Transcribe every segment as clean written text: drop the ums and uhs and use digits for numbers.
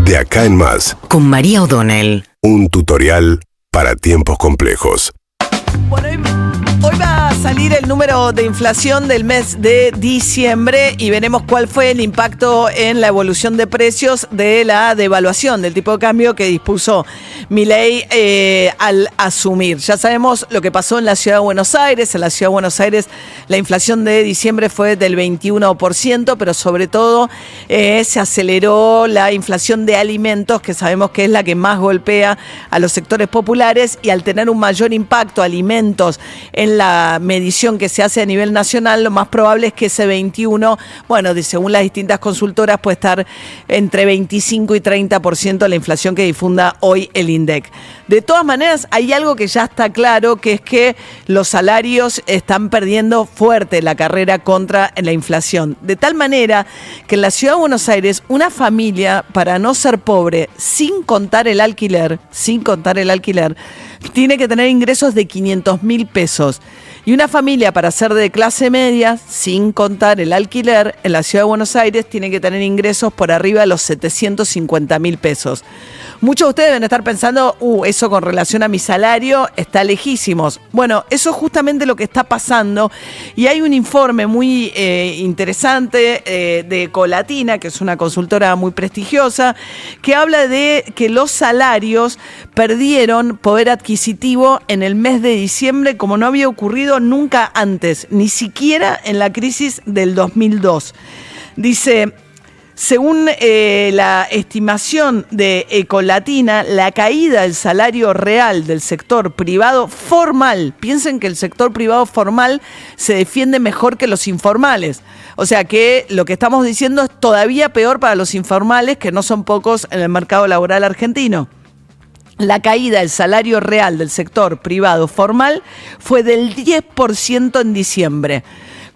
De acá en más. Con María O'Donnell. Un tutorial para tiempos complejos. Bueno, hoy va a salir el número de inflación del mes de diciembre y veremos cuál fue el impacto en la evolución de precios de la devaluación del tipo de cambio que dispuso Milei al asumir. Ya sabemos lo que pasó en la Ciudad de Buenos Aires. En la Ciudad de Buenos Aires la inflación de diciembre fue del 21%, pero sobre todo se aceleró la inflación de alimentos, que sabemos que es la que más golpea a los sectores populares, y al tener un mayor impacto alimentos en la medición que se hace a nivel nacional, lo más probable es que ese 21, según las distintas consultoras, puede estar entre 25 y 30% la inflación que difunda hoy el INDEC. De todas maneras, hay algo que ya está claro, que es que los salarios están perdiendo fuerte la carrera contra la inflación. De tal manera que en la Ciudad de Buenos Aires, una familia, para no ser pobre, sin contar el alquiler, tiene que tener ingresos de 500.000 pesos. Y una familia, para ser de clase media, sin contar el alquiler, en la Ciudad de Buenos Aires tiene que tener ingresos por arriba de los 750.000 pesos. Muchos de ustedes deben estar pensando, eso con relación a mi salario está lejísimos. Bueno, eso es justamente lo que está pasando, y hay un informe muy interesante de Ecolatina, que es una consultora muy prestigiosa, que habla de que los salarios perdieron poder adquisitivo en el mes de diciembre como no había ocurrido nunca antes, ni siquiera en la crisis del 2002. Dice, según la estimación de Ecolatina, la caída del salario real del sector privado formal, piensen que el sector privado formal se defiende mejor que los informales. O sea que lo que estamos diciendo es todavía peor para los informales, que no son pocos en el mercado laboral argentino. La caída del salario real del sector privado formal fue del 10% en diciembre.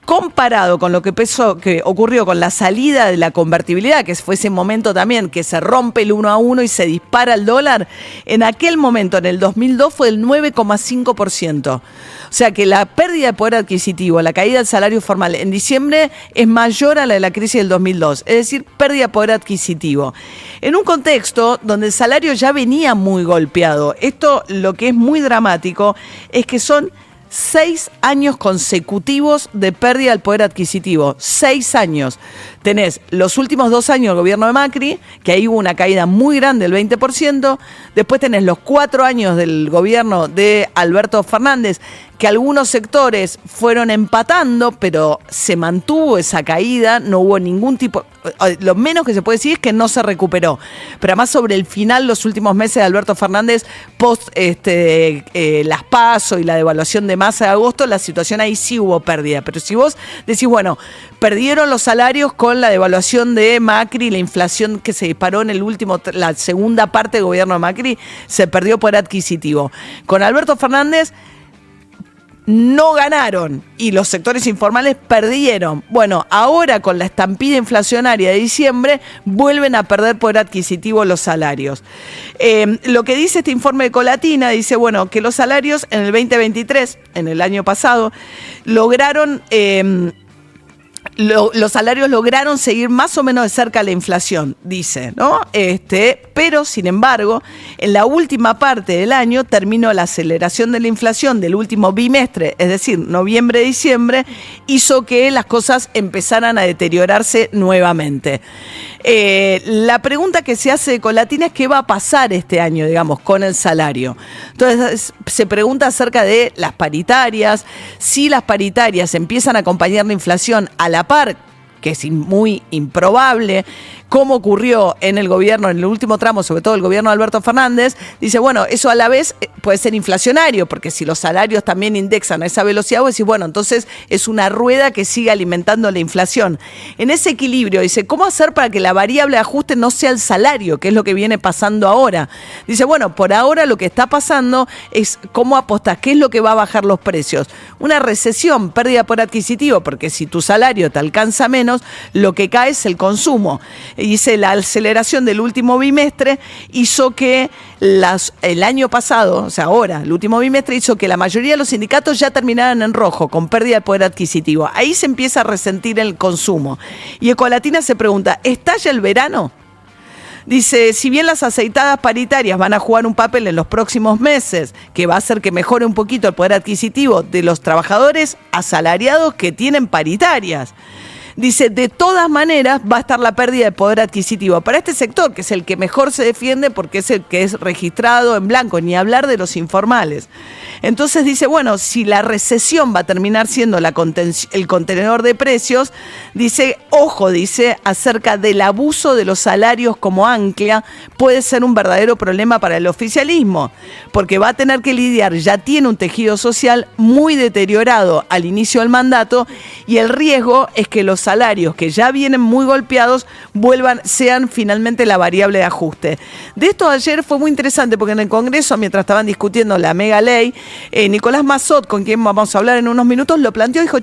Comparado con lo que ocurrió con la salida de la convertibilidad, que fue ese momento también que se rompe el 1 a 1 y se dispara el dólar, en aquel momento, en el 2002, fue del 9,5%. O sea que la pérdida de poder adquisitivo, la caída del salario formal en diciembre es mayor a la de la crisis del 2002, es decir, pérdida de poder adquisitivo. En un contexto donde el salario ya venía muy golpeado. Esto, lo que es muy dramático, es que son 6 años consecutivos de pérdida del poder adquisitivo. 6 años. Tenés los últimos 2 años del gobierno de Macri, que ahí hubo una caída muy grande del 20%. Después tenés los 4 años del gobierno de Alberto Fernández, que algunos sectores fueron empatando, pero se mantuvo esa caída, no hubo ningún tipo. Lo menos que se puede decir es que no se recuperó. Pero además, sobre el final, los últimos meses de Alberto Fernández, post las PASO y la devaluación de Massa de agosto, la situación ahí sí hubo pérdida. Pero si vos decís, perdieron los salarios con la devaluación de Macri, la inflación que se disparó en la segunda parte del gobierno de Macri, se perdió poder adquisitivo. Con Alberto Fernández no ganaron y los sectores informales perdieron. Bueno, ahora con la estampida inflacionaria de diciembre vuelven a perder poder adquisitivo los salarios. Lo que dice este informe de Ecolatina, dice, que los salarios en el 2023, en el año pasado, lograron... los salarios lograron seguir más o menos de cerca la inflación, dice, ¿no? Pero, sin embargo, en la última parte del año terminó la aceleración de la inflación del último bimestre, es decir, noviembre-diciembre, hizo que las cosas empezaran a deteriorarse nuevamente. La pregunta que se hace de Ecolatina es qué va a pasar este año, con el salario. Entonces, se pregunta acerca de las paritarias, si las paritarias empiezan a acompañar la inflación a la par, que es muy improbable, como ocurrió en el gobierno, en el último tramo, sobre todo el gobierno de Alberto Fernández, dice, eso a la vez puede ser inflacionario, porque si los salarios también indexan a esa velocidad, vos decís, entonces es una rueda que sigue alimentando la inflación. En ese equilibrio, dice, ¿cómo hacer para que la variable de ajuste no sea el salario, que es lo que viene pasando ahora? Dice, por ahora lo que está pasando es cómo apostás, qué es lo que va a bajar los precios. Una recesión, pérdida por adquisitivo, porque si tu salario te alcanza menos, lo que cae es el consumo. Dice, la aceleración del último bimestre hizo que el año pasado, ahora, el último bimestre, hizo que la mayoría de los sindicatos ya terminaran en rojo, con pérdida de poder adquisitivo. Ahí se empieza a resentir el consumo. Y Ecolatina se pregunta, ¿estalla el verano? Dice, si bien las aceitadas paritarias van a jugar un papel en los próximos meses, que va a hacer que mejore un poquito el poder adquisitivo de los trabajadores asalariados que tienen paritarias. Dice, de todas maneras va a estar la pérdida de poder adquisitivo para este sector, que es el que mejor se defiende porque es el que es registrado en blanco, ni hablar de los informales. Entonces dice, bueno, si la recesión va a terminar siendo el contenedor de precios, dice, ojo, dice, acerca del abuso de los salarios como ancla, puede ser un verdadero problema para el oficialismo, porque va a tener que lidiar, ya tiene un tejido social muy deteriorado al inicio del mandato, y el riesgo es que los salarios que ya vienen muy golpeados sean finalmente la variable de ajuste. De esto ayer fue muy interesante porque en el Congreso, mientras estaban discutiendo la mega ley, Nicolás Massot, con quien vamos a hablar en unos minutos, lo planteó y dijo,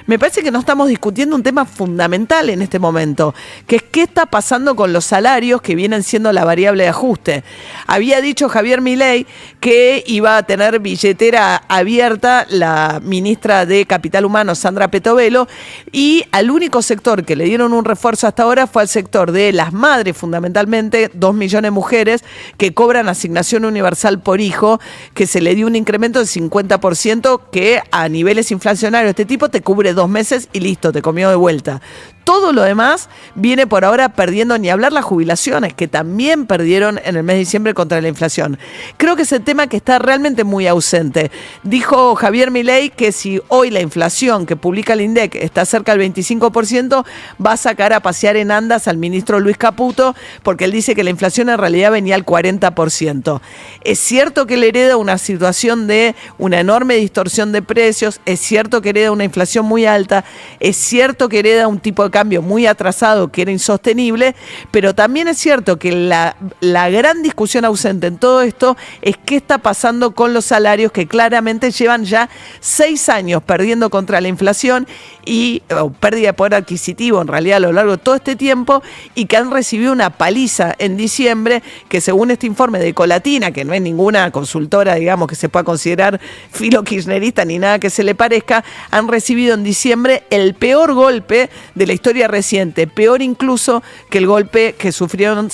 me parece que no estamos discutiendo un tema fundamental en este momento, que es qué está pasando con los salarios que vienen siendo la variable de ajuste. Había dicho Javier Milei que iba a tener billetera abierta la ministra de Capital Humano, Sandra Petovelo, y al único sector que le dieron un refuerzo hasta ahora fue al sector de las madres, fundamentalmente 2 millones de mujeres que cobran asignación universal por hijo, que se le dio un incremento del 50% que a niveles inflacionarios de este tipo te cubre 2 meses y listo, te comió de vuelta. Todo lo demás viene por ahora perdiendo, ni hablar las jubilaciones, que también perdieron en el mes de diciembre contra la inflación. Creo que es el tema que está realmente muy ausente. Dijo Javier Milei que si hoy la inflación que publica el INDEC está cerca del 25%, va a sacar a pasear en andas al ministro Luis Caputo, porque él dice que la inflación en realidad venía al 40%. Es cierto que le hereda una situación de una enorme distorsión de precios, es cierto que hereda una inflación muy alta, es cierto que hereda un tipo de cambio muy atrasado que era insostenible, pero también es cierto que la gran discusión ausente en todo esto es qué está pasando con los salarios que claramente llevan ya 6 años perdiendo contra la inflación y pérdida de poder adquisitivo en realidad a lo largo de todo este tiempo, y que han recibido una paliza en diciembre, que según este informe de Ecolatina, que no es ninguna consultora, digamos, que se pueda considerar filo-kirchnerista ni nada que se le parezca, han recibido en diciembre el peor golpe de la historia reciente, peor incluso que el golpe que sufrieron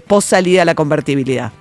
post salida a la convertibilidad.